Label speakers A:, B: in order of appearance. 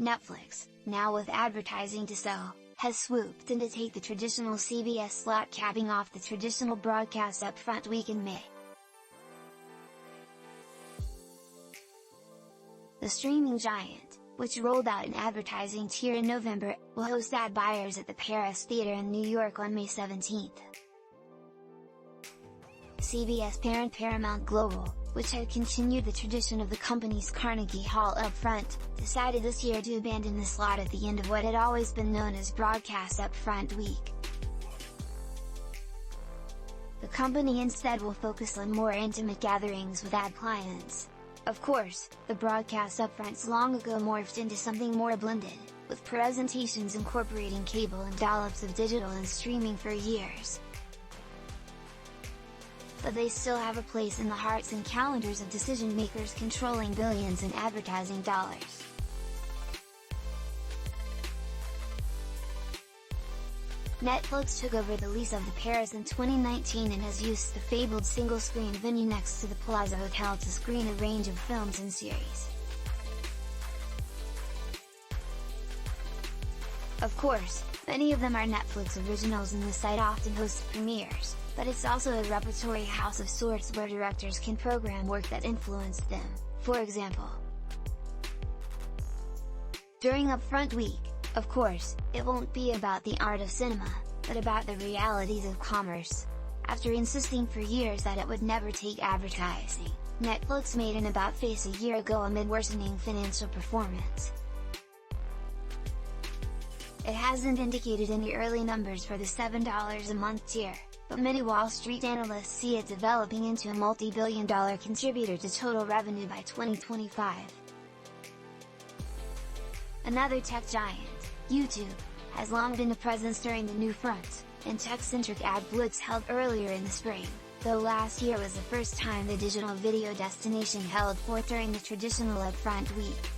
A: Netflix, now with advertising to sell, has swooped in to take the traditional CBS slot, capping off the traditional broadcast upfront week in May. The streaming giant, which rolled out an advertising tier in November, will host ad buyers at the Paris Theatre in New York on May 17. CBS parent Paramount Global, which had continued the tradition of the company's Carnegie Hall upfront, decided this year to abandon the slot at the end of what had always been known as Broadcast Upfront Week. The company instead will focus on more intimate gatherings with ad clients. Of course, the broadcast upfronts long ago morphed into something more blended, with presentations incorporating cable and dollops of digital and streaming for years. But they still have a place in the hearts and calendars of decision makers controlling billions in advertising dollars. Netflix took over the lease of the Paris in 2019 and has used the fabled single-screen venue next to the Plaza Hotel to screen a range of films and series. Of course, many of them are Netflix originals and the site often hosts premieres, but it's also a repertory house of sorts where directors can program work that influenced them, for example. During Upfront Week, of course, it won't be about the art of cinema, but about the realities of commerce. After insisting for years that it would never take advertising, Netflix made an about-face a year ago amid worsening financial performance. It hasn't indicated any early numbers for the $7 a month tier, but many Wall Street analysts see it developing into a multi-billion-dollar contributor to total revenue by 2025. Another tech giant, YouTube, has long been a presence during the NewFronts and tech-centric ad blitz held earlier in the spring, though last year was the first time the digital video destination held forth during the traditional upfront week.